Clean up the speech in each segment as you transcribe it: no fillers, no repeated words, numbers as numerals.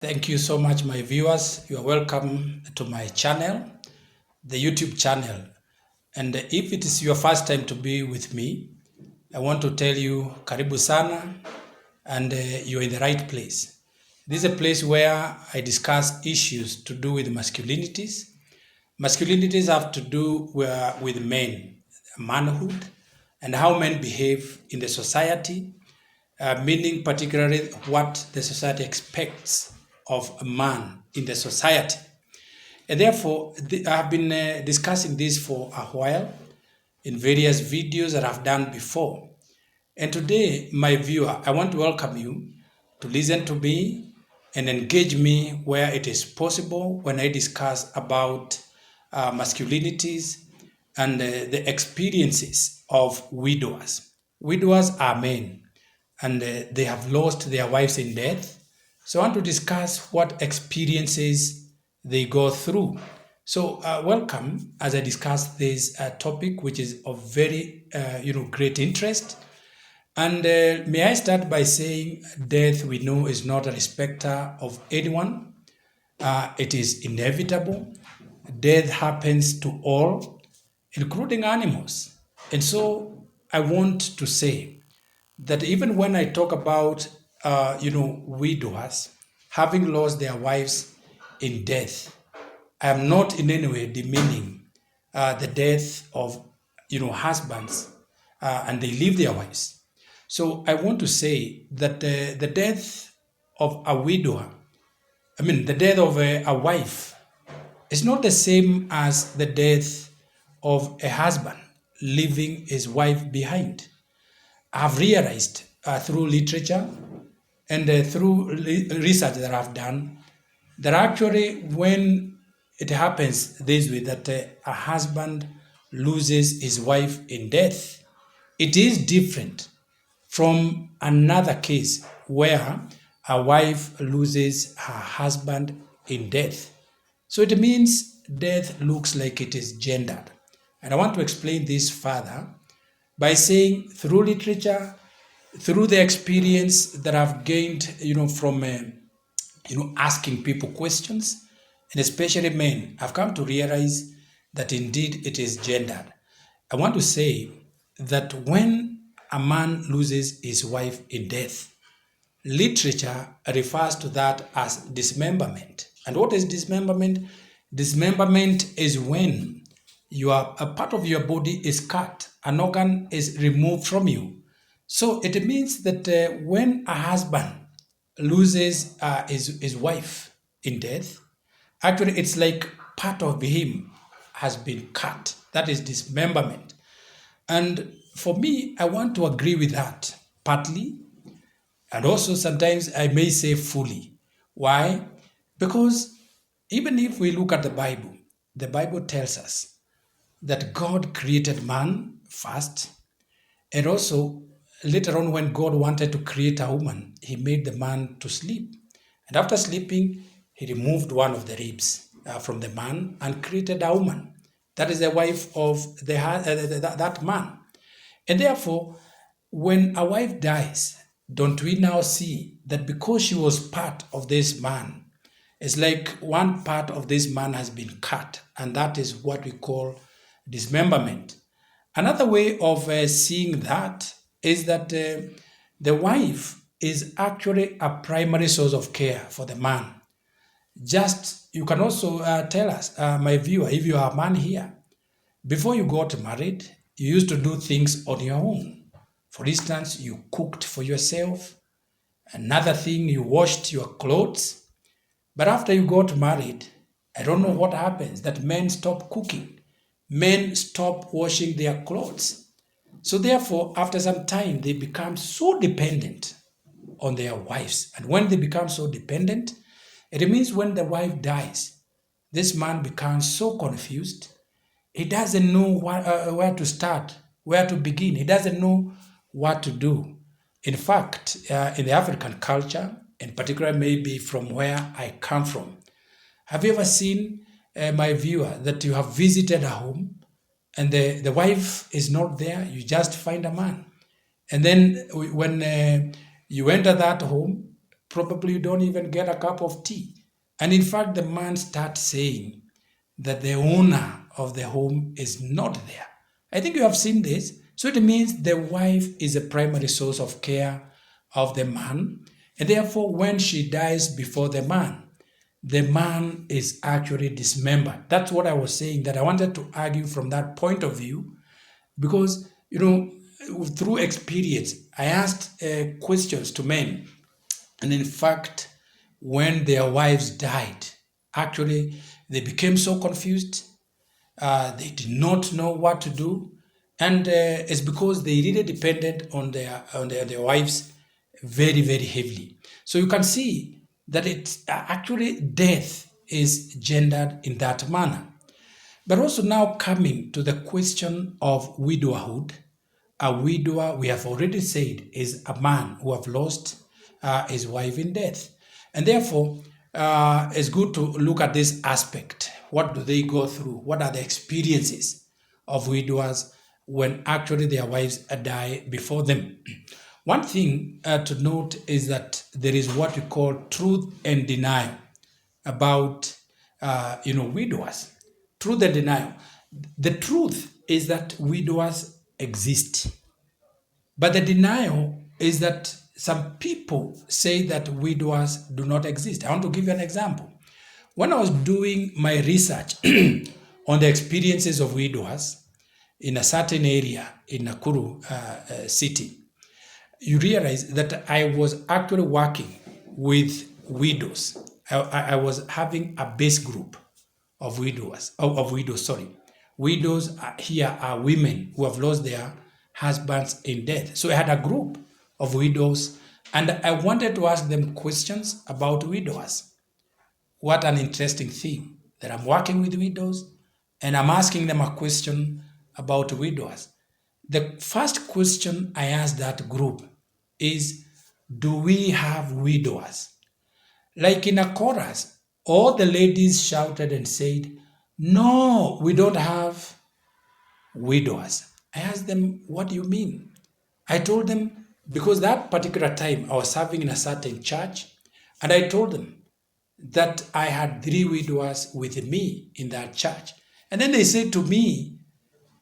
Thank you so much, my viewers. You are welcome to my channel, the YouTube channel. And if it is your first time to be with me, I want to tell you, karibu sana, and you're in the right place. This is a place where I discuss issues to do with masculinities. Masculinities have to do with men, manhood, and how men behave in the society, meaning particularly what the society expects of a man in the society. And therefore, I've been discussing this for a while in various videos that I've done before. And today, my viewer, I want to welcome you to listen to me and engage me where it is possible when I discuss about masculinities and the experiences of widowers. Widowers are men, and they have lost their wives in death. So I want to discuss what experiences they go through. So welcome as I discuss this topic, which is of very great interest. And may I start by saying death, we know, is not a respecter of anyone. It is inevitable. Death happens to all, including animals. And so I want to say that even when I talk about, widowers having lost their wives in death, I am not in any way demeaning the death of, husbands, and they leave their wives. So I want to say that the death of a widower, the death of a wife, is not the same as the death of a husband leaving his wife behind. I've realized through literature and through research that I've done that actually when it happens this way, that a husband loses his wife in death, it is different from another case where a wife loses her husband in death. So it means death looks like it is gendered. And I want to explain this further by saying through literature, through the experience that I've gained, from asking people questions, and especially men, I've come to realize that indeed it is gendered. I want to say that when a man loses his wife in death, literature refers to that as dismemberment. And what is dismemberment? Dismemberment is when a part of your body is cut, an organ is removed from you. So it means that when a husband loses his wife in death, actually it's like part of him has been cut. That is dismemberment. And for me, I want to agree with that partly, and also sometimes I may say fully. Why? Because even if we look at the Bible tells us that God created man first, and also later on when God wanted to create a woman, he made the man to sleep. And after sleeping, he removed one of the ribs from the man and created a woman. That is the wife of that man. And therefore, when a wife dies, don't we now see that because she was part of this man, it's like one part of this man has been cut, and that is what we call dismemberment. Another way of seeing that is that the wife is actually a primary source of care for the man. You can also tell us, my viewer, if you are a man here, before you got married, you used to do things on your own. For instance, you cooked for yourself. Another thing, you washed your clothes. But after you got married, I don't know what happens, that men stop cooking. Men stop washing their clothes. So therefore, after some time, they become so dependent on their wives. And when they become so dependent, it means when the wife dies, this man becomes so confused. He doesn't know where to start, where to begin. He doesn't know what to do. In fact, in the African culture, in particular maybe from where I come from, have you ever seen, my viewer, that you have visited a home and the wife is not there, you just find a man. And then when you enter that home, probably you don't even get a cup of tea. And in fact, the man starts saying that the owner of the home is not there. I think you have seen this. So it means the wife is a primary source of care of the man. And therefore, when she dies before the man is actually dismembered. That's what I was saying, that I wanted to argue from that point of view, because, through experience, I asked questions to men. And in fact, when their wives died, actually, they became so confused. They did not know what to do. And it's because they really depended on their wives very, very heavily. So you can see that it's actually death is gendered in that manner. But also now coming to the question of widowhood. A widower, we have already said, is a man who have lost his wife in death. And therefore, it's good to look at this aspect. What do they go through? What are the experiences of widowers when actually their wives die before them? One thing to note is that there is what we call truth and denial about widowers. Truth and denial. The truth is that widowers exist, but the denial is that some people say that widowers do not exist. I want to give you an example. When I was doing my research on the experiences of widowers in a certain area in Nakuru city, you realize that I was actually working with widows. I was having a base group of widows. Widows here are women who have lost their husbands in death. So I had a group of widows, and I wanted to ask them questions about widows. What an interesting thing that I'm working with widows, and I'm asking them a question about widows. The first question I asked that group is, do we have widowers? Like in a chorus, all the ladies shouted and said, no, we don't have widowers. I asked them, what do you mean? I told them, because that particular time I was serving in a certain church, and I told them that I had 3 widowers with me in that church. And then they said to me,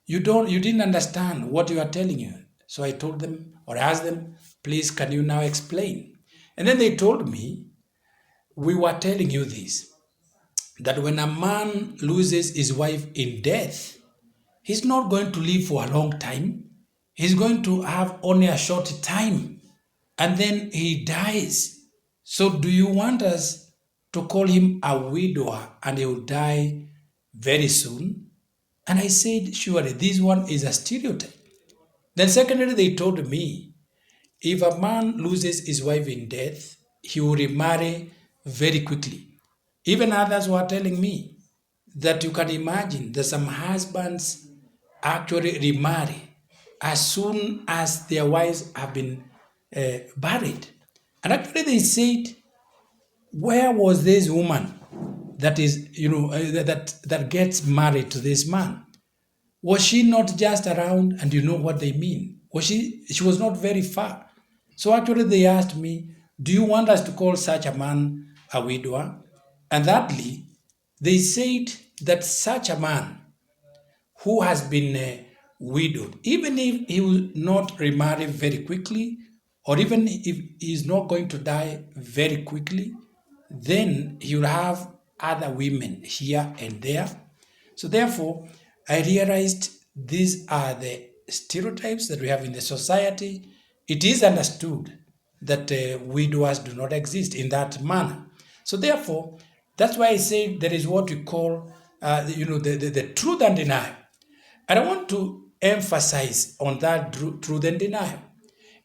you didn't understand what you are telling you. So I told them, or asked them, please, can you now explain? And then they told me, we were telling you this, that when a man loses his wife in death, he's not going to live for a long time. He's going to have only a short time, and then he dies. So do you want us to call him a widower and he will die very soon? And I said, surely this one is a stereotype. Then secondly, they told me, if a man loses his wife in death, he will remarry very quickly. Even others were telling me that you can imagine that some husbands actually remarry as soon as their wives have been buried. And actually they said, where was this woman that is, that gets married to this man? Was she not just around? And you know what they mean. She was not very far. So actually they asked me, do you want us to call such a man a widower? And thirdly, they said that such a man who has been widowed, even if he will not remarry very quickly, or even if he is not going to die very quickly, then he will have other women here and there. So therefore, I realized these are the stereotypes that we have in the society. It is understood that widowers do not exist in that manner. So therefore, that's why I say there is what we call, the truth and denial. And I want to emphasize on that truth and denial.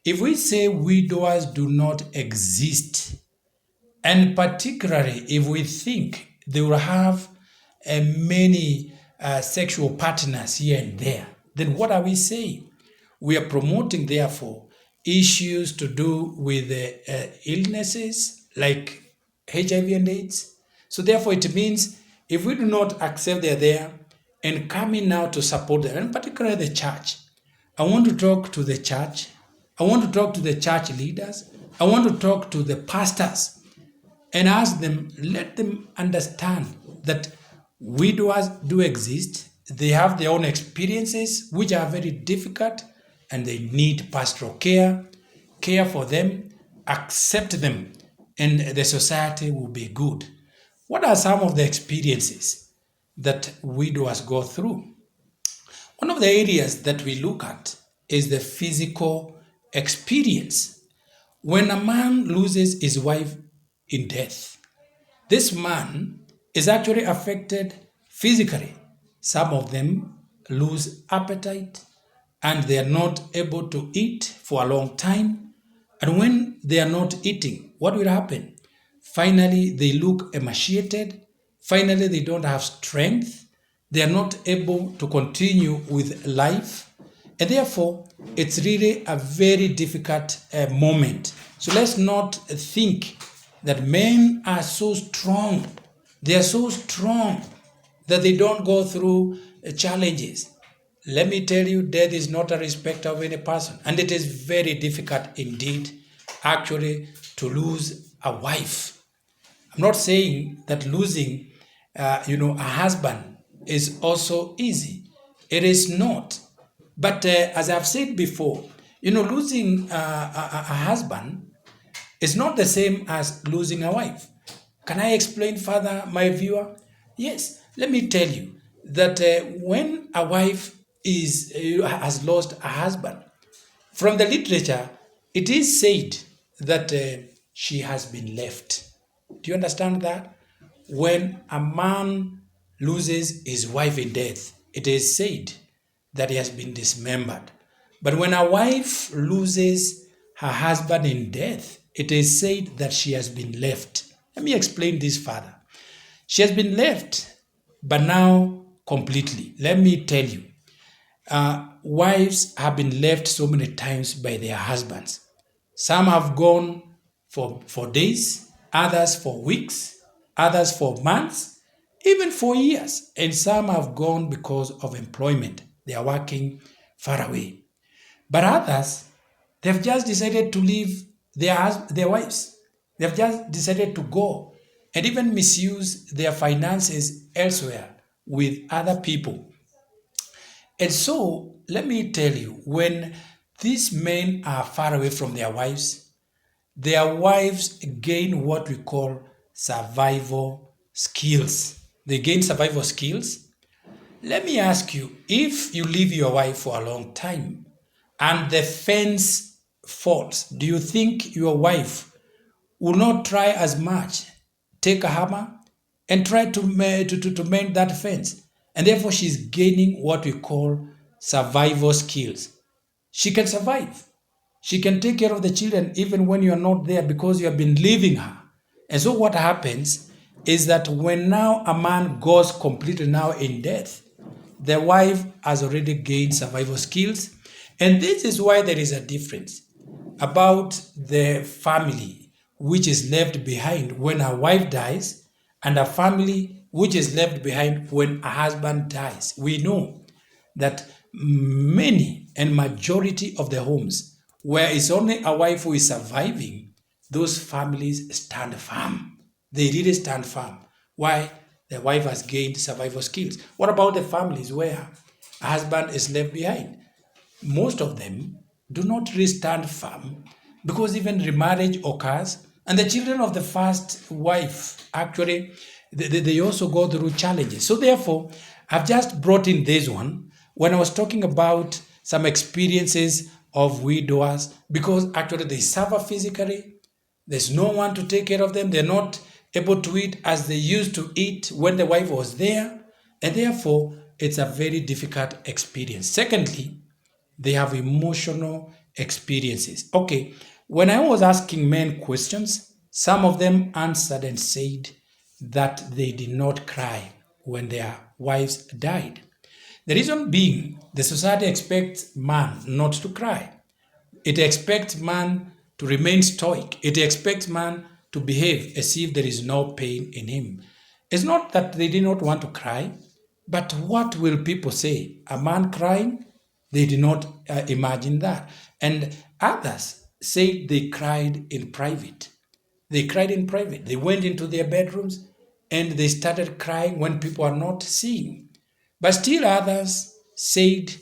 If we say widowers do not exist, and particularly if we think they will have many sexual partners here and there, then what are we saying? We are promoting, therefore, issues to do with illnesses like HIV and AIDS. So therefore, it means if we do not accept they're there and come in now to support them, and particularly the church, I want to talk to the church. I want to talk to the church leaders I want to talk to the pastors and ask them, let them understand that widowers do exist. They have their own experiences, which are very difficult, and they need pastoral care for them, accept them, and the society will be good. What are some of the experiences that widowers go through? One of the areas that we look at is the physical experience. When a man loses his wife in death, this man is actually affected physically. Some of them lose appetite and they are not able to eat for a long time. And when they are not eating, what will happen? Finally, they look emaciated. Finally, they don't have strength. They are not able to continue with life. And therefore, it's really a very difficult moment. So let's not think that men are so strong. They are so strong that they don't go through challenges. Let me tell you, death is not a respect of any person. And it is very difficult indeed, actually, to lose a wife. I'm not saying that losing, a husband is also easy. It is not. But as I've said before, losing a husband is not the same as losing a wife. Can I explain further, my viewer? Yes, let me tell you that when a wife has lost a husband, from the literature, it is said that she has been left. Do you understand that? When a man loses his wife in death, it is said that he has been dismembered. But when a wife loses her husband in death, it is said that she has been left. Let me explain this further. She has been left, but now completely. Let me tell you, wives have been left so many times by their husbands. Some have gone for days, others for weeks, others for months, even for years. And some have gone because of employment. They are working far away. But others, they've just decided to leave their wives. They've just decided to go and even misuse their finances elsewhere with other people. And so, let me tell you, when these men are far away from their wives gain what we call survival skills. They gain survival skills. Let me ask you, if you leave your wife for a long time and the fence falls, do you think your wife will not try as much, take a hammer and try to mend that fence? And therefore, she's gaining what we call survival skills. She can survive. She can take care of the children even when you are not there because you have been leaving her. And so what happens is that when now a man goes completely now in death, the wife has already gained survival skills. And this is why there is a difference about the family which is left behind when a wife dies and a family which is left behind when a husband dies. We know that many and majority of the homes where it's only a wife who is surviving, those families stand firm. They really stand firm. Why? The wife has gained survival skills. What about the families where a husband is left behind? Most of them do not really stand firm because even remarriage occurs, and the children of the first wife actually they also go through challenges. So therefore, I've just brought in this one when I was talking about some experiences of widowers, because actually they suffer physically. There's no one to take care of them. They're not able to eat as they used to eat when the wife was there, and therefore it's a very difficult experience. Secondly, they have emotional experiences. Okay, when I was asking men questions, some of them answered and said that they did not cry when their wives died. The reason being, the society expects man not to cry. It expects man to remain stoic. It expects man to behave as if there is no pain in him. It's not that they did not want to cry, but what will people say? A man crying? They did not imagine that. And others said they cried in private. They cried in private. They went into their bedrooms and they started crying when people are not seeing. But still others said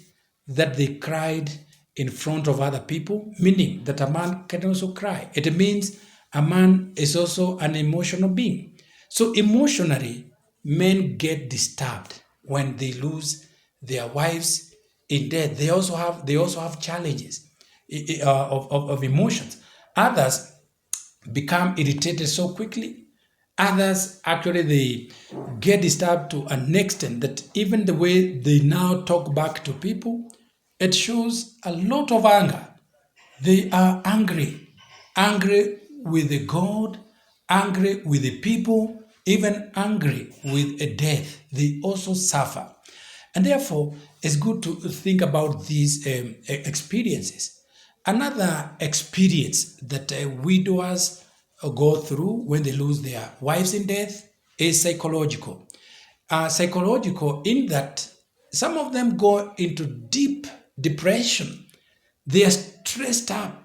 that they cried in front of other people, meaning that a man can also cry. It means a man is also an emotional being. So emotionally, men get disturbed when they lose their wives in death. They also have challenges of emotions. Others become irritated so quickly. Others actually they get disturbed to an extent that even the way they now talk back to people, it shows a lot of anger. They are angry with the God, angry with the people, even angry with a death. They also suffer. And therefore, it's good to think about these experiences. Another experience that widowers go through when they lose their wives in death is psychological. Psychological in that some of them go into deep depression. They are stressed up.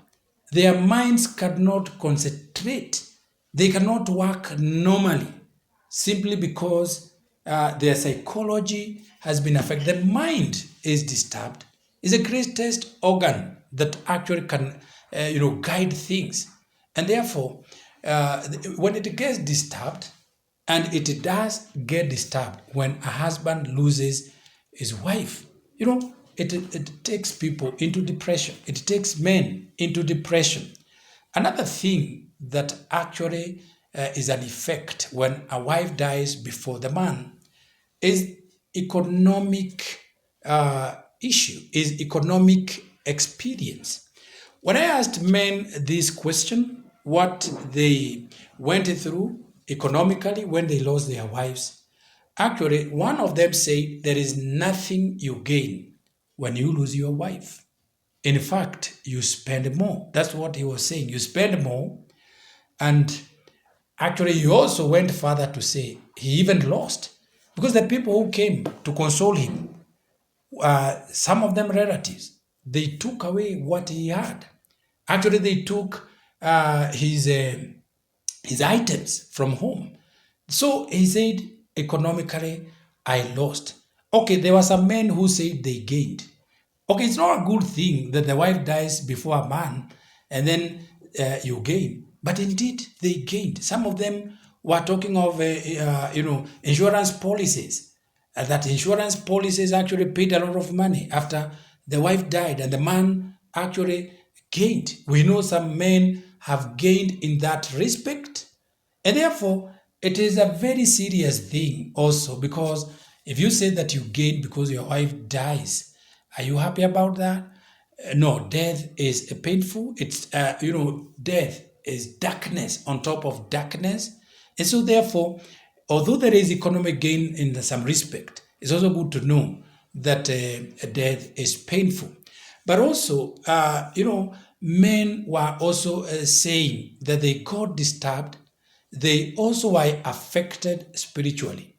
Their minds cannot concentrate. They cannot work normally simply because their psychology has been affected. The mind is disturbed. It's the greatest organ that actually can, guide things. And therefore, when it gets disturbed, and it does get disturbed when a husband loses his wife, it takes people into depression. It takes men into depression. Another thing that actually is an effect when a wife dies before the man is economic is economic experience. When I asked men this question, what they went through economically when they lost their wives, actually, one of them said there is nothing you gain when you lose your wife. In fact, you spend more. That's what he was saying. You spend more, and actually, he also went further to say he even lost because the people who came to console him, some of them relatives, they took away what he had. Actually, they took his items from home. So he said, economically, I lost. Okay, there were some men who said they gained. Okay, it's not a good thing that the wife dies before a man and then you gain. But indeed, they gained. Some of them were talking of, insurance policies. That insurance policies actually paid a lot of money after the wife died and the man actually gained. We know some men have gained in that respect. And therefore, it is a very serious thing also because if you say that you gain because your wife dies, are you happy about that? No, death is painful. It's, death is darkness on top of darkness. And so, therefore, although there is economic gain in some respect, it's also good to know that death is painful. But also, men were also saying that they got disturbed. They also were affected spiritually.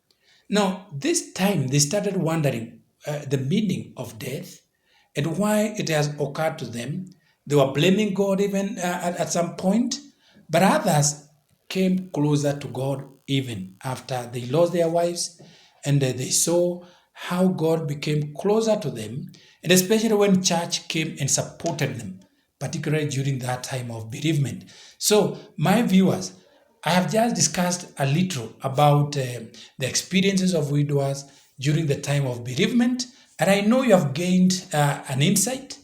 Now, this time they started wondering the meaning of death and why it has occurred to them. They were blaming God even at some point, but others came closer to God even after they lost their wives and they saw how God became closer to them, and especially when church came and supported them, particularly during that time of bereavement. So, my viewers, I have just discussed a little about the experiences of widowers during the time of bereavement, and I know you have gained an insight.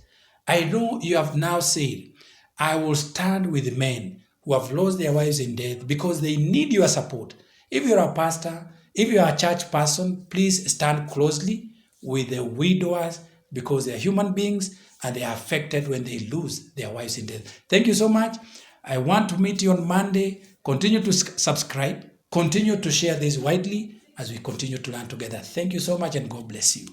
I know you have now said, I will stand with men who have lost their wives in death because they need your support. If you're a pastor, if you're a church person, please stand closely with the widowers because they're human beings and they are affected when they lose their wives in death. Thank you so much. I want to meet you on Monday. Continue to subscribe. Continue to share this widely as we continue to learn together. Thank you so much and God bless you.